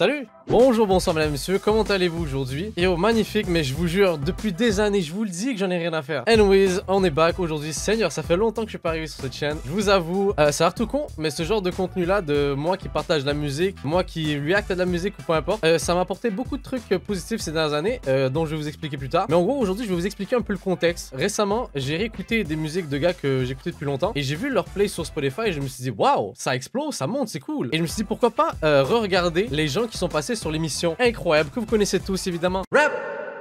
Salut! Bonjour, bonsoir mesdames et messieurs, comment allez-vous aujourd'hui? Yo, magnifique, mais je vous jure, depuis des années, je vous le dis que j'en ai rien à faire. Anyways, on est back aujourd'hui. Seigneur, ça fait longtemps que je suis pas arrivé sur cette chaîne. Je vous avoue, ça a l'air tout con, mais ce genre de contenu là, de moi qui partage de la musique, moi qui react à de la musique ou peu importe, ça m'a apporté beaucoup de trucs positifs ces dernières années, dont je vais vous expliquer plus tard. Mais en gros, aujourd'hui, je vais vous expliquer un peu le contexte. Récemment, j'ai réécouté des musiques de gars que j'écoutais depuis longtemps et j'ai vu leur play sur Spotify et je me suis dit, waouh, ça explose, ça monte, c'est cool. Et je me suis dit, pourquoi pas re-regarder les gens qui sont passés sur l'émission incroyable que vous connaissez tous évidemment, Rap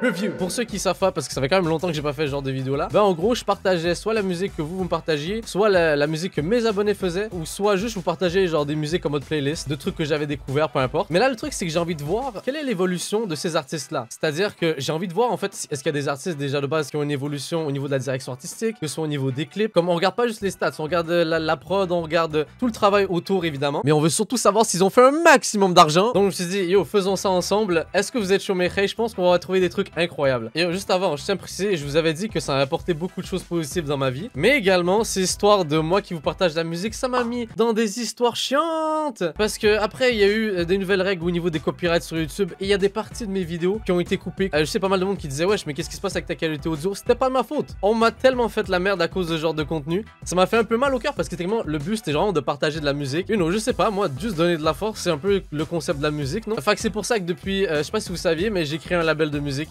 Review. Pour ceux qui savent pas, parce que ça fait quand même longtemps que j'ai pas fait ce genre de vidéo là, ben en gros je partageais soit la musique que vous me partagiez, soit la musique que mes abonnés faisaient, ou soit juste vous partagez genre des musiques en mode playlist, de trucs que j'avais découvert, peu importe. Mais là le truc c'est que j'ai envie de voir quelle est l'évolution de ces artistes là. C'est-à-dire que j'ai envie de voir en fait, est-ce qu'il y a des artistes déjà de base qui ont une évolution au niveau de la direction artistique, que ce soit au niveau des clips, comme on regarde pas juste les stats, on regarde la prod, on regarde tout le travail autour évidemment, mais on veut surtout savoir s'ils ont fait un maximum d'argent. Donc je me suis dit, yo, faisons ça ensemble. Est-ce que vous êtes chaud mes frères? Je pense qu'on va trouver des trucs incroyables. Et juste avant, je tiens à préciser, je vous avais dit que ça a apporté beaucoup de choses positives dans ma vie, mais également ces histoires de moi qui vous partage la musique, ça m'a mis dans des histoires chiantes, parce que après il y a eu des nouvelles règles au niveau des copyrights sur YouTube et il y a des parties de mes vidéos qui ont été coupées. Je sais pas mal de monde qui disait wesh mais qu'est-ce qui se passe avec ta qualité audio? C'était pas de ma faute. On m'a tellement fait la merde à cause de ce genre de contenu. Ça m'a fait un peu mal au cœur parce que techniquement le but c'était vraiment de partager de la musique. You know, je sais pas, moi juste donner de la force, c'est un peu le concept de la musique, non? Enfin que c'est pour ça que depuis, je sais pas si vous saviez, mais j'ai créé un label de musique.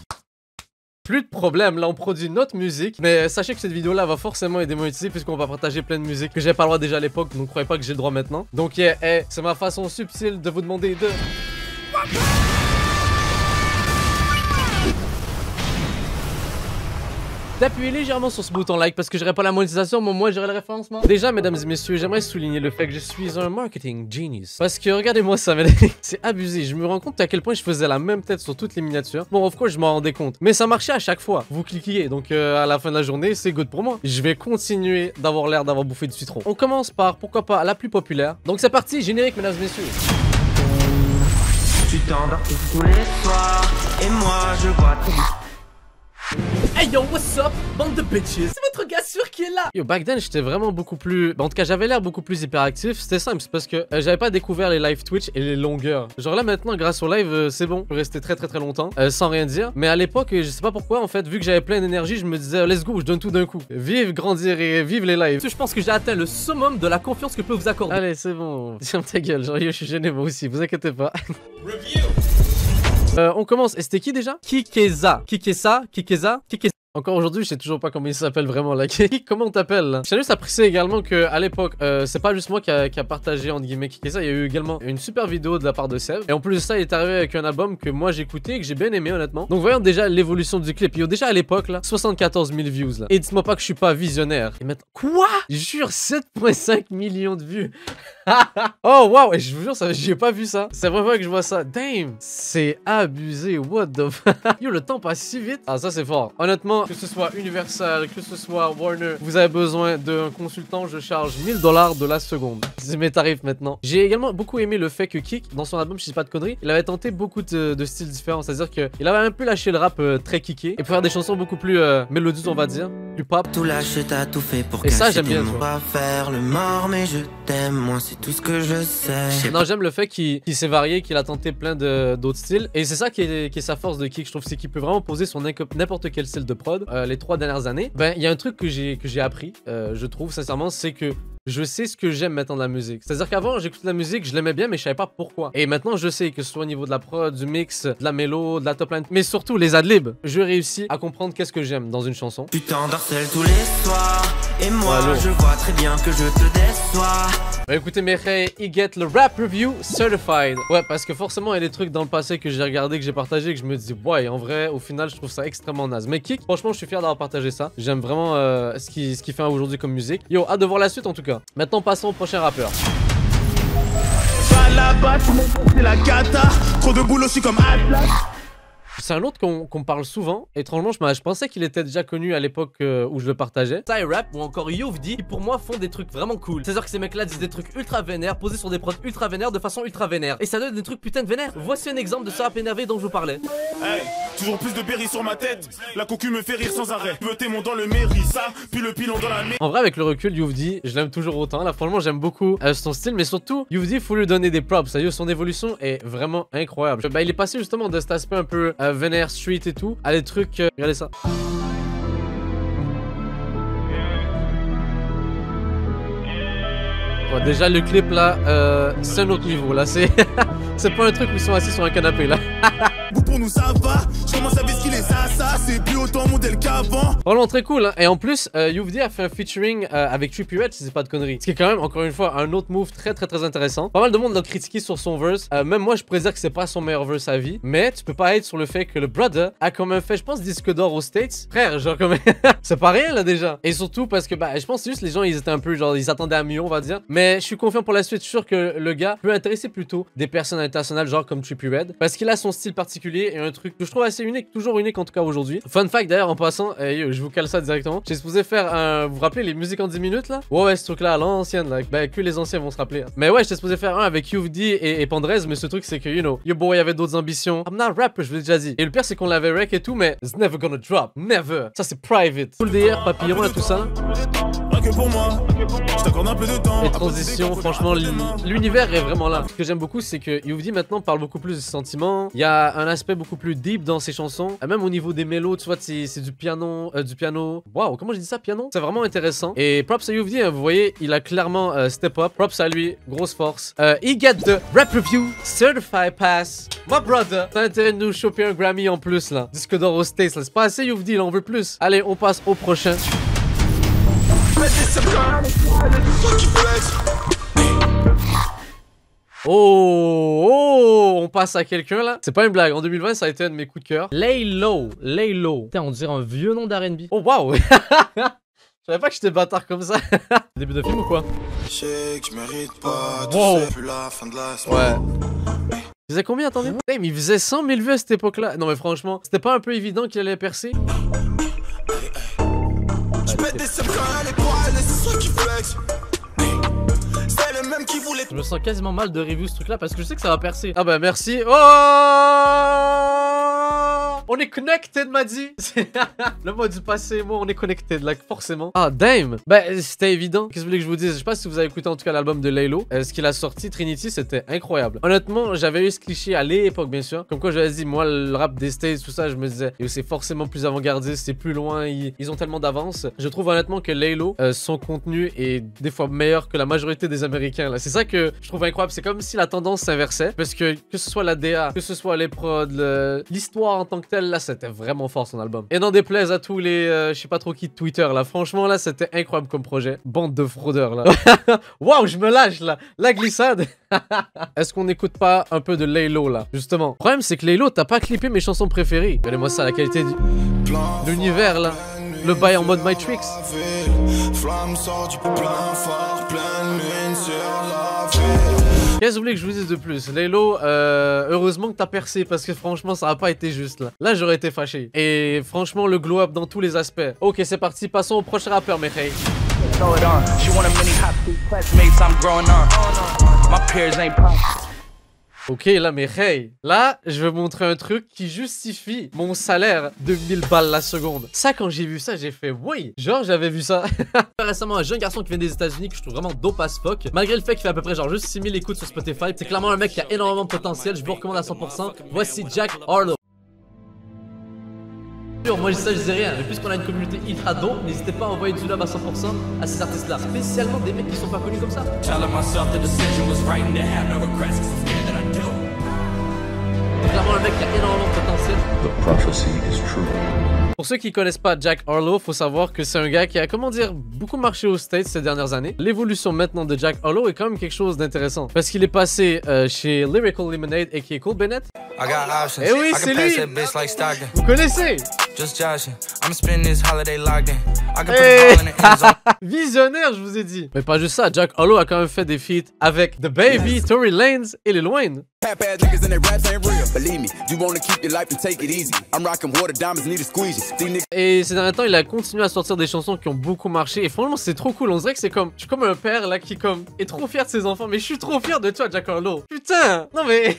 Plus de problème, là on produit notre musique, mais sachez que cette vidéo là va forcément être démonétisée puisqu'on va partager plein de musique que j'avais pas le droit déjà à l'époque, donc croyez pas que j'ai le droit maintenant. Donc c'est ma façon subtile de vous demander de... d'appuyer légèrement sur ce bouton like parce que j'aurai pas la monétisation, mais au moins j'aurai le référencement. Déjà, mesdames et messieurs, j'aimerais souligner le fait que je suis un marketing genius. Parce que regardez-moi ça, c'est abusé. Je me rends compte à quel point je faisais la même tête sur toutes les miniatures. Bon, of course, je m'en rendais compte. Mais ça marchait à chaque fois. Vous cliquiez, donc à la fin de la journée, c'est good pour moi. Je vais continuer d'avoir l'air d'avoir bouffé du citron. On commence par, pourquoi pas, la plus populaire. Donc c'est parti, générique, mesdames et messieurs. Tu t'endors tous les soirs et moi je vois tout. Hey yo, what's up, bande de bitches? C'est votre gars sûr qui est là. Yo, back then, j'étais vraiment beaucoup plus... En tout cas, j'avais l'air beaucoup plus hyperactif. C'était simple, c'est parce que j'avais pas découvert les live Twitch et les longueurs. Genre là, maintenant, grâce au live, c'est bon. Je peux rester très longtemps, sans rien dire. Mais à l'époque, je sais pas pourquoi, en fait, vu que j'avais plein d'énergie, je me disais, let's go, je donne tout d'un coup. Vive, grandir et vive les lives. Je pense que j'ai atteint le summum de la confiance que je peux vous accorder. Allez, c'est bon. Tiens ta gueule, genre, yo, je suis gêné moi aussi, vous inquiétez pas. Review. On commence. Et c'était qui déjà? Kikeza. Encore aujourd'hui, je sais toujours pas comment il s'appelle vraiment là. Comment on t'appelle? Je tiens juste à préciser également que à l'époque, c'est pas juste moi qui a partagé entre guillemets Kikeza. Il y a eu également une super vidéo de la part de Seb. Et en plus de ça, il est arrivé avec un album que moi j'ai écouté et que j'ai bien aimé honnêtement. Donc voyons déjà l'évolution du clip. Déjà à l'époque là, 74 000 views là. Et dites-moi pas que je suis pas visionnaire. Et maintenant, quoi? Jure, 7,5 millions de vues. Oh waouh, et je vous jure, j'ai pas vu ça. C'est vraiment que je vois ça. Damn, c'est abusé. What the fuck? Yo, le temps passe si vite. Ah, ça c'est fort. Honnêtement, que ce soit Universal, que ce soit Warner, vous avez besoin d'un consultant, je charge 1000 $ de la seconde. C'est mes tarifs maintenant. J'ai également beaucoup aimé le fait que Kik, dans son album, je sais pas de conneries, il avait tenté beaucoup de styles différents. C'est-à-dire qu'il avait un peu lâché le rap très kické et pour faire des chansons beaucoup plus mélodieuses, on va dire, plus pop. Tout lâché, t'as tout fait pour et ça, j'aime bien. On va faire le mort, mais je t'aime, moi c'est tout ce que je sais. Non, j'aime le fait qu'il s'est varié, qu'il a tenté plein d'autres styles. Et c'est ça qui est sa force de Kik, je trouve, c'est qu'il peut vraiment poser sur n'importe quel style de prod. Les 3 dernières années, ben il y a un truc que j'ai appris, je trouve sincèrement, c'est que je sais ce que j'aime maintenant de la musique. C'est-à-dire qu'avant, j'écoutais de la musique, je l'aimais bien, mais je savais pas pourquoi. Et maintenant, je sais que ce soit au niveau de la prod, du mix, de la mélo, de la top line, mais surtout les adlibs, je réussis à comprendre qu'est-ce que j'aime dans une chanson. Tu t'endors seul tous les soirs, et moi, je vois très bien que je te déçois. Bah écoutez mes frères, il get le rap review certified. Ouais, parce que forcément il y a des trucs dans le passé que j'ai regardé, que j'ai partagé, que je me dis ouais, en vrai au final je trouve ça extrêmement naze. Mais Kik, franchement je suis fier d'avoir partagé ça. J'aime vraiment ce qu'il fait aujourd'hui comme musique. Yo, hâte de voir la suite en tout cas. Maintenant passons au prochain rappeur. Là-bas, tout le monde c'est la cata. Trop de boulot, je suis comme Atlas. C'est un autre qu'on parle souvent. Étrangement, je pensais qu'il était déjà connu à l'époque où je le partageais. Ty-Rap ou encore Youvdi qui pour moi font des trucs vraiment cool. C'est-à-dire que ces mecs là disent des trucs ultra vénères, posés sur des prods ultra vénères de façon ultra vénère. Et ça donne des trucs putain de vénères. Voici un exemple de ce rap énervé dont je vous parlais. Hey, toujours plus de berry sur ma tête. La cocu me fait rire sans arrêt. Veux mon dans le mairie, ça, puis le pilon dans la mer. En vrai, avec le recul, Youvdi, je l'aime toujours autant. Là, franchement, j'aime beaucoup son style, mais surtout, Youvdi, faut lui donner des props. Ça y est, son évolution est vraiment incroyable. Bah, il est passé justement de cet aspect un peu vénère, street et tout, à des trucs. Regardez ça. Bon, déjà, le clip là, c'est un autre niveau. Là, c'est pas un truc où ils sont assis sur un canapé là. Pour nous ça va, je commence à vesquiller ça, c'est plus autant modèle qu'avant. Vraiment très cool hein. Et en plus, Youvdi a fait un featuring avec Trippie Redd, si c'est pas de conneries. Ce qui est quand même, encore une fois, un autre move très intéressant. Pas mal de monde l'a critiqué sur son verse. Même moi, je pourrais dire que c'est pas son meilleur verse à vie. Mais tu peux pas être sur le fait que le brother a quand même fait, je pense, disque d'or aux States. Frère, genre quand même, c'est pas rien là déjà. Et surtout parce que, bah, je pense que juste les gens, ils étaient un peu, genre, ils s'attendaient à mieux, on va dire. Mais je suis confiant pour la suite. Je suis sûr que le gars peut intéresser plutôt des personnes internationales, genre comme Trippie Redd. Parce qu'il a son style particulier et un truc que je trouve assez unique, toujours unique en tout cas aujourd'hui. Fun fact d'ailleurs en passant, je vous cale ça directement. J'ai supposé faire un. Vous vous rappelez les musiques en 10 minutes là? Ouais, ce truc là, à l'ancienne là. Bah, que les anciens vont se rappeler. Hein. Mais ouais, j'étais supposé faire un avec Youvdi et Pandrez, mais ce truc c'est que, you know, yo boy, il y avait d'autres ambitions. I'm not rapper, je vous l'ai déjà dit. Et le pire c'est qu'on l'avait rec et tout, mais it's never gonna drop. Never. Ça c'est private. Full DR, papillon et tout ça. Que pour moi, je t'accorde un peu de temps. Les transitions, franchement, l'univers est vraiment là. Ce que j'aime beaucoup, c'est que Youvdi maintenant parle beaucoup plus de sentiments. Il y a un aspect beaucoup plus deep dans ses chansons. Même au niveau des mélos, tu vois, c'est du piano. Waouh, comment je dis ça, piano? C'est vraiment intéressant. Et props à Youvdi, hein, vous voyez, il a clairement step up. Props à lui, grosse force. He get the rap review certified pass. My brother, t'as intérêt de nous choper un Grammy en plus là. Disque d'or aux States, là. C'est pas assez Youvdi, il en veut plus. Allez, on passe au prochain. Oh, on passe à quelqu'un là. C'est pas une blague. En 2020, ça a été un de mes coups de cœur. Laylo. Putain, on dirait un vieux nom d'R&B. Oh, waouh. Je savais pas que j'étais bâtard comme ça. Début de film ou quoi? Wow. Ouais. Il faisait combien, attendez? Mais il faisait 100 000 vues à cette époque-là. Non, mais franchement, c'était pas un peu évident qu'il allait percer? Je me sens quasiment mal de review ce truc là parce que je sais que ça va percer. Ah bah merci. Oh, on est connected, m'a dit. Le mot du passé, moi on est connected là, forcément. Ah damn. Bah c'était évident. Qu'est-ce que vous voulez que je vous dise? Je sais pas si vous avez écouté en tout cas l'album de Laylo. Ce qu'il a sorti, Trinity, c'était incroyable. Honnêtement, j'avais eu ce cliché à l'époque bien sûr. Comme quoi j'avais dit, moi le rap des States, tout ça, je me disais c'est forcément plus avant-gardiste, c'est plus loin, ils ont tellement d'avance. Je trouve honnêtement que Laylo, son contenu est des fois meilleur que la majorité des Américains là. C'est ça que je trouve incroyable. C'est comme si la tendance s'inversait. Parce que ce soit la DA, que ce soit les prods, l'histoire en tant que telle, là c'était vraiment fort son album. Et n'en déplaise à tous les je sais pas trop qui de Twitter là, franchement là c'était incroyable comme projet. Bande de fraudeurs là. Waouh, je me lâche là. La glissade. Est-ce qu'on n'écoute pas un peu de Laylo là? Justement. Le problème c'est que Laylo, t'as pas clippé mes chansons préférées. Regardez-moi ça, la qualité de l'univers là. Le bail en mode Matrix. Qu'est-ce que vous voulez que je vous dise de plus? Laylo, heureusement que t'as percé parce que franchement ça a pas été juste là. Là j'aurais été fâché. Et franchement le glow up dans tous les aspects. Ok, c'est parti, passons au prochain rappeur, mes hey. Ok, là, mais hey, là, je vais montrer un truc qui justifie mon salaire de 1000 balles la seconde. Ça, quand j'ai vu ça, j'ai fait, oui, genre, j'avais vu ça. Récemment, un jeune garçon qui vient des États-Unis que je trouve vraiment dope as fuck. Malgré le fait qu'il fait à peu près genre juste 6000 écoutes sur Spotify, c'est clairement un mec qui a énormément de potentiel. Je vous recommande à 100%. Voici Jack Harlow. Moi je dis rien, mais puisqu'on a une communauté ultra dope, n'hésitez pas à envoyer du love à 100% à ces artistes là, spécialement des mecs qui sont pas connus comme ça. C'est clairement un mec qui a énormément de potentiel. Pour ceux qui connaissent pas Jack Harlow, faut savoir que c'est un gars qui a, comment dire, beaucoup marché aux States ces dernières années. L'évolution maintenant de Jack Harlow est quand même quelque chose d'intéressant. Parce qu'il est passé chez Lyrical Lemonade et Cole Bennett. Eh oui, c'est lui. Vous connaissez? Visionnaire, je vous ai dit. Mais pas juste ça, Jack Harlow a quand même fait des feats avec The Baby, Tory Lanez et Lil Wayne. Et ces derniers temps, il a continué à sortir des chansons qui ont beaucoup marché. Et franchement, c'est trop cool. On dirait que c'est comme... Je suis comme un père là qui est trop fier de ses enfants. Mais je suis trop fier de toi, Jack Harlow. Putain. Non mais...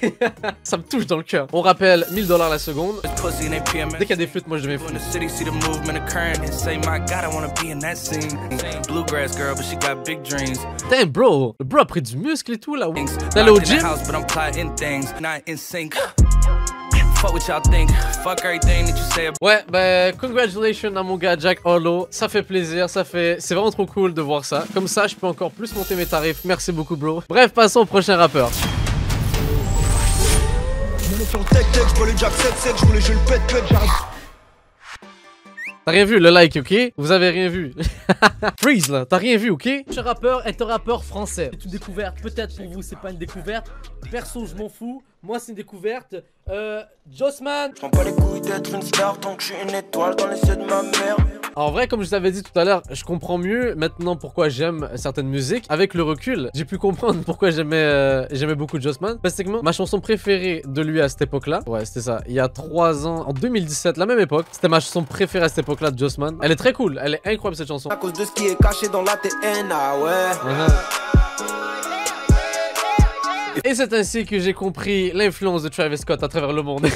ça me touche dans le cœur. On rappelle 1000 $ la seconde. Dès qu'il y a des flûtes, moi je deviens fou. Damn bro. Le bro a pris du muscle et tout là. T'es allé au gym? Ouais, bah, congratulations à mon gars Jack Harlow. Ça fait plaisir, c'est vraiment trop cool de voir ça. Comme ça, je peux encore plus monter mes tarifs. Merci beaucoup, bro. Bref, passons au prochain rappeur. T'as rien vu, le like, ok? Vous avez rien vu. Freeze là, t'as rien vu, ok? Ce rappeur est un rappeur français. C'est une découverte, peut-être pour vous c'est pas une découverte. Perso je m'en fous, moi c'est une découverte. Jossman. Je prends pas les couilles d'être une star tant que je suis une étoile dans les yeux de ma mère. En vrai, comme je vous avais dit tout à l'heure, je comprends mieux maintenant pourquoi j'aime certaines musiques. Avec le recul, j'ai pu comprendre pourquoi j'aimais beaucoup Jossman. Basiquement, ma chanson préférée de lui à cette époque-là, ouais, c'était ça, il y a 3 ans, en 2017, la même époque, c'était ma chanson préférée à cette époque-là de Jossman. Elle est très cool, elle est incroyable cette chanson. À cause de ce qui est caché dans l'ADN, ah ouais. Et c'est ainsi que j'ai compris l'influence de Travis Scott à travers le monde.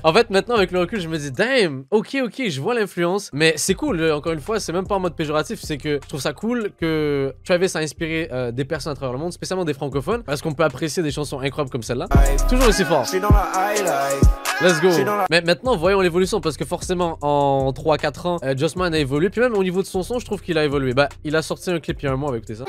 En fait, maintenant, avec le recul, je me dis, damn, ok, je vois l'influence. Mais c'est cool, encore une fois, c'est même pas en mode péjoratif. C'est que je trouve ça cool que Travis a inspiré des personnes à travers le monde, spécialement des francophones, parce qu'on peut apprécier des chansons incroyables comme celle-là. Toujours aussi fort. Let's go. Mais maintenant, voyons l'évolution, parce que forcément, en 3-4 ans, Jossman a évolué. Puis même au niveau de son son, je trouve qu'il a évolué. Bah, il a sorti un clip il y a un mois, écoutez ça.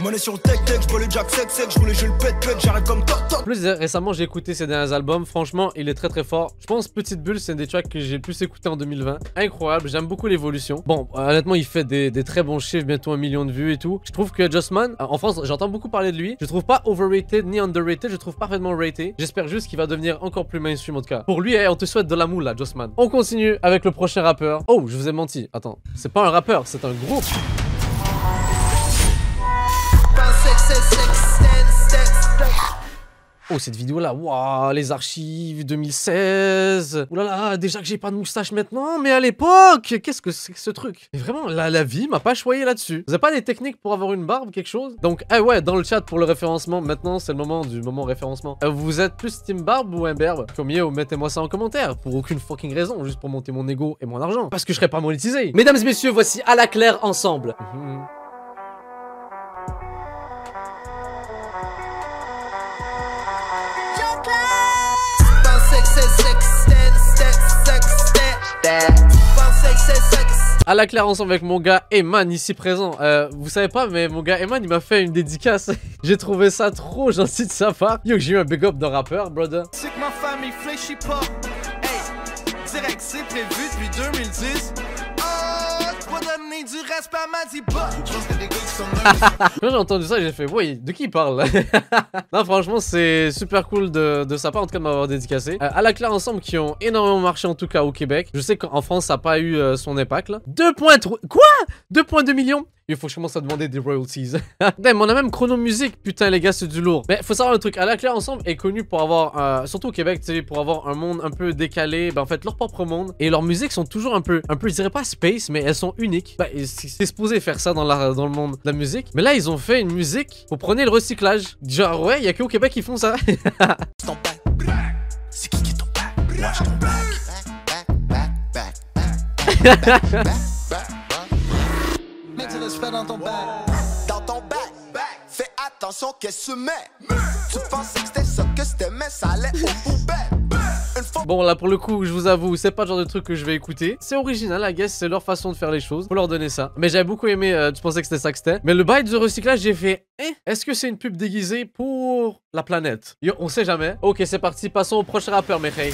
Monnaie sur le tech, je le jack sec, je voulais je le pète, j'arrête comme toi. Plus récemment, j'ai écouté ses derniers albums. Franchement, il est très fort. Je pense Petite Bulle, c'est un des tracks que j'ai le plus écouté en 2020. Incroyable, j'aime beaucoup l'évolution. Bon, honnêtement, il fait des très bons chiffres, bientôt 1 million de vues et tout. Je trouve que Jossman, en France, j'entends beaucoup parler de lui. Je trouve pas overrated ni underrated, je trouve parfaitement rated. J'espère juste qu'il va devenir encore plus mainstream en tout cas. Pour lui, on te souhaite de la moule là, Jossman. On continue avec le prochain rappeur. Oh, je vous ai menti. Attends, c'est pas un rappeur, c'est un groupe. Oh, cette vidéo là, waouh, les archives 2016. Oulala, déjà que j'ai pas de moustache maintenant, mais à l'époque, qu'est-ce que c'est que ce truc? Et vraiment, la vie m'a pas choyé là-dessus. Vous avez pas des techniques pour avoir une barbe, quelque chose? Donc, ouais, dans le chat pour le référencement, maintenant c'est le moment du moment référencement. Vous êtes plus team barbe ou imberbe? Comme yo, mettez-moi ça en commentaire, pour aucune fucking raison, juste pour monter mon ego et mon argent. Parce que je serais pas monétisé. Mesdames et messieurs, voici À la Claire ensemble. À la Claire ensemble avec mon gars Eman ici présent. Vous savez pas, mais mon gars Eman il m'a fait une dédicace. J'ai trouvé ça trop gentil de sa part. Yo, j'ai eu un big up de rappeur, brother. C'est que ma famille fléchit pas. Hey, direct c'est prévu depuis 2010. Pas donner du respect à ma dipa. Quand j'ai entendu ça, j'ai fait, oui, de qui il parle? Non, franchement, c'est super cool de sa part, en tout cas, de m'avoir dédicacé. À la Claire ensemble, qui ont énormément marché, en tout cas, au Québec. Je sais qu'en France, ça n'a pas eu son impact, là. 2.3... Quoi? 2.2 millions? Il faut que je commence à demander des royalties. Damn, on a même Chrono Music. Putain, les gars, c'est du lourd. Mais faut savoir un truc. À la Claire ensemble est connu pour avoir, surtout au Québec, tu sais, pour avoir un monde un peu décalé. Ben, en fait, leur propre monde. Et leurs musiques sont toujours un peu, je dirais pas space, mais elles sont uniques. Ben, c'est supposé faire ça dans le monde de la musique. Mais là, ils ont fait une musique. Vous prenez le recyclage. Genre, ouais, il y a que au Québec qui font ça. C'est qui est ton back? Watch ton back. Mets du respect dans ton back. Dans ton back. Fais attention qu'est-ce que tu mets. Tu pensais que c'était ça que c'était, mais ça allait au poubelle. Bon, là, pour le coup, je vous avoue, c'est pas le genre de truc que je vais écouter. C'est original, I guess, c'est leur façon de faire les choses. Faut leur donner ça. Mais j'avais beaucoup aimé, tu pensais que c'était ça que c'était. Mais le bail du recyclage, j'ai fait, est-ce que c'est une pub déguisée pour la planète? Yo, on sait jamais. Ok, c'est parti, passons au prochain rappeur, mes frères.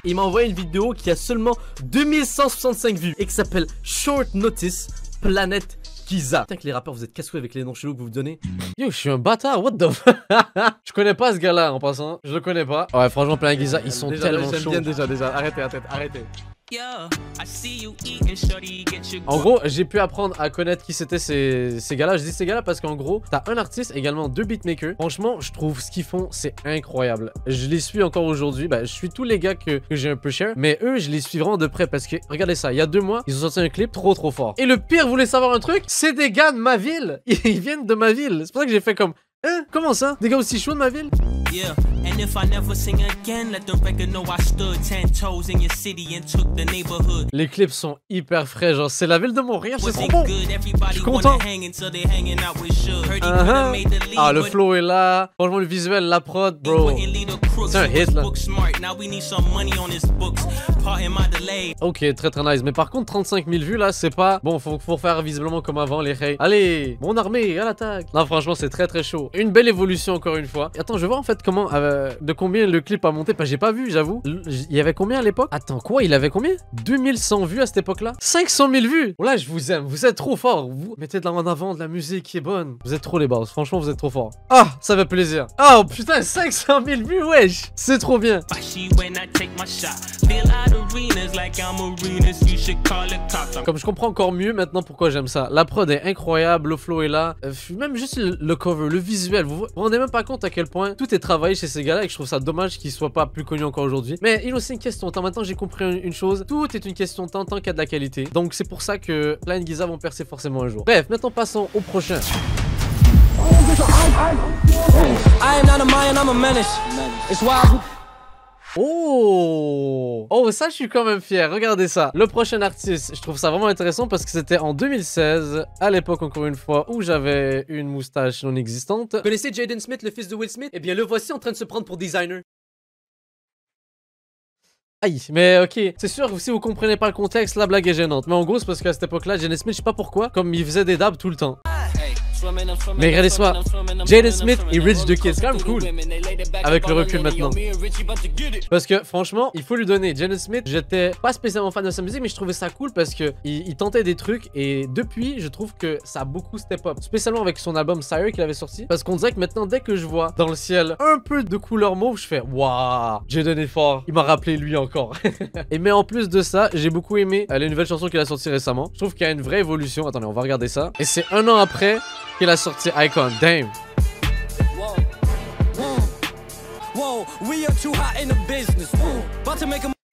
Il m'a envoyé une vidéo qui a seulement 2165 vues et qui s'appelle Short Notice Planète Giza. Putain que les rappeurs vous êtes cassoués avec les noms chelous que vous vous donnez. Yo, je suis un bâtard, what the fuck. Je connais pas ce gars-là en passant, je le connais pas. Ouais, franchement, Plain Giza, ils sont tellement chauds. Déjà. Arrêtez. En gros, j'ai pu apprendre à connaître qui c'était ces gars-là. Je dis ces gars-là parce qu'en gros, t'as un artiste, également 2 beatmakers. Franchement, je trouve ce qu'ils font, c'est incroyable. Je les suis encore aujourd'hui. Bah, je suis tous les gars que j'ai un peu cher. Mais eux, je les suis vraiment de près parce que, regardez ça, il y a 2 mois, ils ont sorti un clip trop fort. Et le pire, vous voulez savoir un truc? C'est des gars de ma ville. Ils viennent de ma ville. C'est pour ça que j'ai fait comme... Hein? Comment ça? Des gars aussi chauds de ma ville? Yeah, and if I never sing again, let the record know I stood 10 toes in your city and took the neighborhood. Les clips sont hyper frais, genre c'est la ville de Montréal, c'est trop bon. Je suis content. Ah, le flow est là. Franchement, le visuel, la prod, bro. C'est un hit là. Ok, très nice. Mais par contre, 35 000 vues là, c'est pas... Bon, faut faire visiblement comme avant, les hey. Allez, mon armée, à l'attaque. Non, franchement, c'est très chaud. Une belle évolution encore une fois. Et attends, je vais voir en fait comment, de combien le clip a monté. Parce que j'ai pas vu, j'avoue. Il y avait combien à l'époque? Attends, quoi? Il avait combien? 2100 vues à cette époque-là? 500 000 vues! Là, je vous aime. Vous êtes trop forts. Vous mettez en avant de la musique qui est bonne. Vous êtes trop les boss. Franchement, vous êtes trop forts. Ah, ça fait plaisir. Oh putain, 500 000 vues, wesh! C'est trop bien. Comme je comprends encore mieux maintenant pourquoi j'aime ça. La prod est incroyable, le flow est là. Même juste le cover, le visuel. Vous vous rendez même pas compte à quel point tout est travaillé chez ces gars-là et que je trouve ça dommage qu'ils soient pas plus connus encore aujourd'hui. Mais il aussi une question de temps. Maintenant, j'ai compris une chose. Tout est une question de temps tant qu'il y a de la qualité. Donc, c'est pour ça que Plain Giza vont percer forcément un jour. Bref, maintenant passons au prochain. Oh, ça je suis quand même fier, regardez ça. Le prochain artiste, je trouve ça vraiment intéressant parce que c'était en 2016, à l'époque encore une fois où j'avais une moustache non existante. Vous connaissez Jaden Smith, le fils de Will Smith? Eh bien le voici en train de se prendre pour designer. Aïe, mais ok, c'est sûr que si vous comprenez pas le contexte, la blague est gênante. Mais en gros, c'est parce qu'à cette époque-là, Jaden Smith, je sais pas pourquoi, comme il faisait des dabs tout le temps. Mais regardez ça, Jaden Smith et Rich the Kid, c'est quand même cool. Avec le recul maintenant. Parce que franchement, il faut lui donner. Jaden Smith, j'étais pas spécialement fan de sa musique, mais je trouvais ça cool parce que il tentait des trucs. Et depuis, je trouve que ça a beaucoup step up. Spécialement avec son album Sire qu'il avait sorti. Parce qu'on dirait que maintenant, dès que je vois dans le ciel un peu de couleur mauve, je fais waouh, Jaden est fort. Il m'a rappelé lui encore. Et mais en plus de ça, j'ai beaucoup aimé les nouvelles chansons qu'il a sorties récemment. Je trouve qu'il y a une vraie évolution. Attendez, on va regarder ça. Et c'est 1 an après qu'il a sorti Icon. Damn.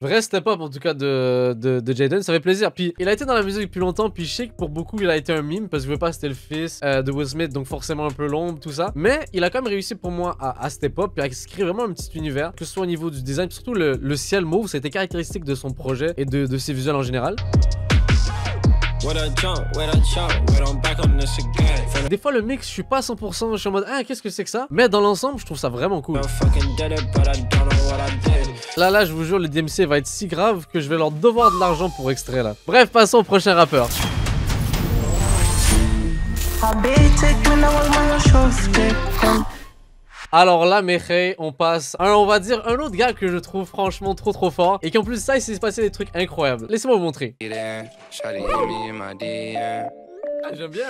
Vrai step up en tout cas de Jaden, ça fait plaisir. Puis il a été dans la musique depuis longtemps, puis je sais que pour beaucoup il a été un meme parce que je veux pas, c'était le fils de Will Smith, donc forcément un peu l'ombre, tout ça. Mais il a quand même réussi pour moi à step up puis à se créer vraiment un petit univers, que ce soit au niveau du design, surtout le ciel mauve, c'était caractéristique de son projet et de ses visuels en général. Des fois le mix, je suis pas à 100%, je suis en mode ah qu'est-ce que c'est que ça? Mais dans l'ensemble, je trouve ça vraiment cool. Là, je vous jure, le DMC va être si grave que je vais leur devoir de l'argent pour extrait là. Bref, passons au prochain rappeur. Alors là, Mekhay, on passe à, on va dire, un autre gars que je trouve franchement trop fort. Et qu'en plus de ça, il s'est passé des trucs incroyables. Laissez-moi vous montrer. Ah, j'aime bien.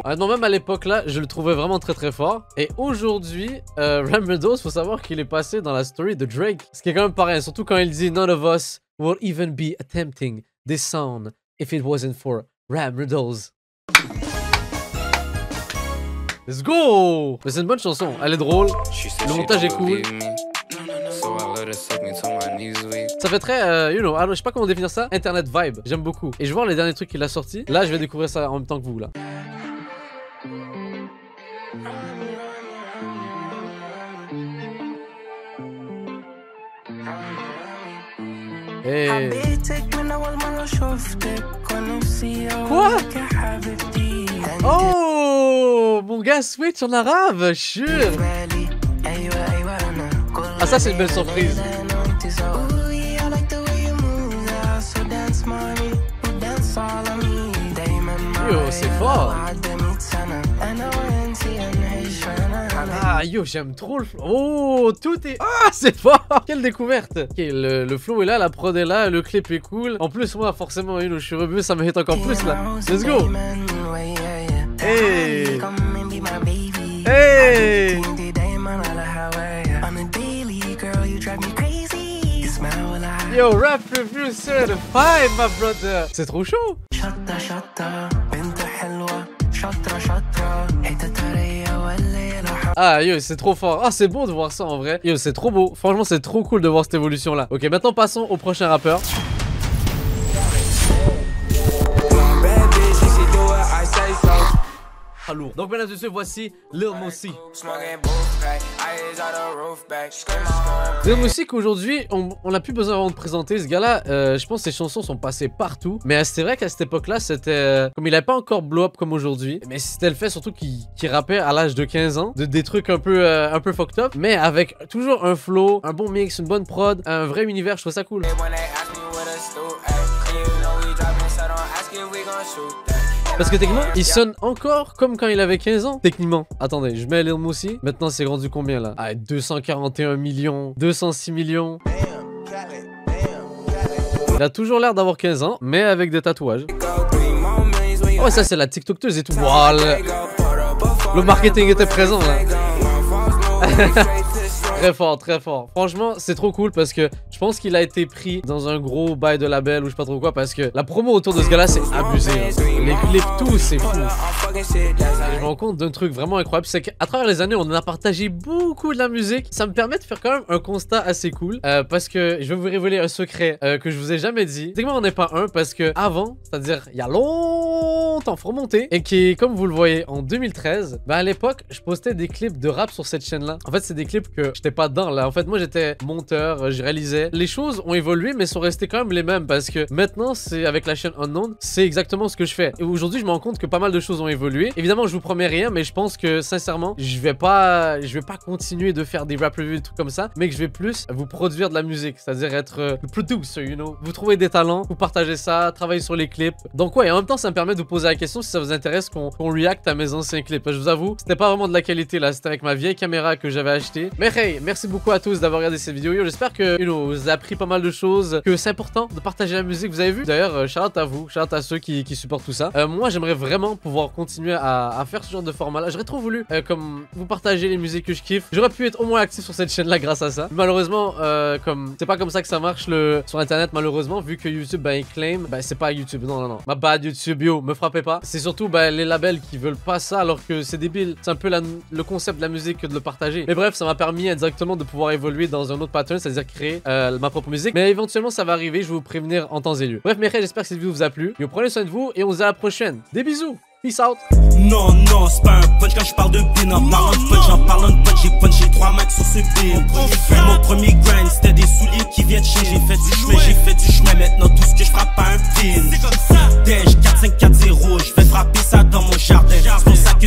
Honnêtement, même à l'époque là, je le trouvais vraiment très fort. Et aujourd'hui, Ramredos, faut savoir qu'il est passé dans la story de Drake. Ce qui est quand même pareil, surtout quand il dit None of us will even be attempting this sound if it wasn't for Ramredos. Let's go! Mais c'est une bonne chanson, elle est drôle, le montage est cool. Ça fait très, je sais pas comment définir ça, internet vibe, j'aime beaucoup. Et je vais voir les derniers trucs qu'il a sortis. Là, je vais découvrir ça en même temps que vous, là. Hey. Quoi? Oh, mon gars switch en arabe, sûr. Ah, ça c'est une belle surprise. Yo, c'est fort. Ah, Ah yo, j'aime trop le flow. Oh, tout est... Ah, c'est fort. Quelle découverte. Ok, le flow est là, la prod est là, le clip est cool. En plus, moi, forcément, je suis rebeu, ça mérite encore plus là. Let's go. Hey. Hey. Yo, rap review certified, my brother. C'est trop chaud. Ah yo, c'est trop fort. Ah, c'est bon de voir ça en vrai. Yo, c'est trop beau. Franchement, c'est trop cool de voir cette évolution là. Ok, maintenant passons au prochain rappeur. Ah, lourd. Donc mesdames et messieurs, voici Lil Moosey. Lil Moosey qu'aujourd'hui on n'a plus besoin vraiment de présenter ce gars-là. Je pense que ses chansons sont passées partout. Mais c'est vrai qu'à cette époque-là, c'était comme il n'avait pas encore blow up comme aujourd'hui. Mais c'était le fait surtout qu'il rappait à l'âge de 15 ans, de des trucs un peu fucked up, mais avec toujours un flow, un bon mix, une bonne prod, un vrai univers. Je trouve ça cool. Parce que techniquement, il sonne encore comme quand il avait 15 ans. Techniquement. Attendez, je mets Lil Moosey. Maintenant, c'est rendu combien là? Ah, 241 millions, 206 millions. Il a toujours l'air d'avoir 15 ans, mais avec des tatouages. Oh, ça, c'est la TikTokeuse et tout. Voilà. Le marketing était présent là. Très fort, très fort. Franchement, c'est trop cool parce que je pense qu'il a été pris dans un gros bail de label ou je sais pas trop quoi parce que la promo autour de ce gars-là, c'est abusé. Hein. Les clips, tout, c'est fou. Et je me rends compte d'un truc vraiment incroyable, c'est qu'à travers les années, on a partagé beaucoup de la musique. Ça me permet de faire quand même un constat assez cool parce que je vais vous révéler un secret que je vous ai jamais dit. Techniquement, on n'est pas un parce que avant, c'est-à-dire il y a longtemps, faut remonter, et qui, comme vous le voyez, en 2013, bah à l'époque, je postais des clips de rap sur cette chaîne-là. En fait, c'est des clips que j'étais pas dedans là. En fait, moi j'étais monteur, je réalisais. Les choses ont évolué, mais sont restées quand même les mêmes parce que maintenant, c'est avec la chaîne Unknown, c'est exactement ce que je fais. Et aujourd'hui, je me rends compte que pas mal de choses ont évolué. Évidemment, je vous promets rien, mais je pense que sincèrement, je vais pas continuer de faire des rap reviews, des trucs comme ça, mais que je vais plus vous produire de la musique, c'est-à-dire être le producer, you know. Vous trouvez des talents, vous partagez ça, travaillez sur les clips. Donc ouais, et en même temps, ça me permet de vous poser la question si ça vous intéresse qu'on react à mes anciens clips. Je vous avoue, c'était pas vraiment de la qualité là, c'était avec ma vieille caméra que j'avais acheté. Mais hey, merci beaucoup à tous d'avoir regardé cette vidéo. J'espère que vous avez appris pas mal de choses, que c'est important de partager la musique. Vous avez vu d'ailleurs, shout out à vous, shout out à ceux qui supportent tout ça. Moi, j'aimerais vraiment pouvoir continuer à faire ce genre de format là. J'aurais trop voulu comme vous partager les musiques que je kiffe. J'aurais pu être au moins actif sur cette chaîne là grâce à ça. Malheureusement, comme c'est pas comme ça que ça marche sur internet, malheureusement, vu que YouTube il claim, c'est pas YouTube. Non. Ma bad YouTube, yo, me frappez pas. C'est surtout les labels qui veulent pas ça alors que c'est débile. C'est un peu le concept de la musique que de le partager. Mais bref, ça m'a permis indirectement de pouvoir évoluer dans un autre pattern, c'est-à-dire créer ma propre musique. Mais éventuellement, ça va arriver. Je vais vous prévenir en temps et lieu. Bref, mes frères, j'espère que cette vidéo vous a plu. Yo, prenez soin de vous et on se dit à la prochaine. Des bisous. Peace out. Non, c'est pas un punch quand je parle de bin. En parlant de punch, j'en parle de punch. J'ai punché 3 max sur ce bin. Mon premier grind, c'était des souliers qui viennent de chez. J'ai fait du chemin, maintenant tout ce que je frappe à un pin. C'est comme ça. Dej 4540, je vais frapper ça dans mon jardin. C'est pour ça que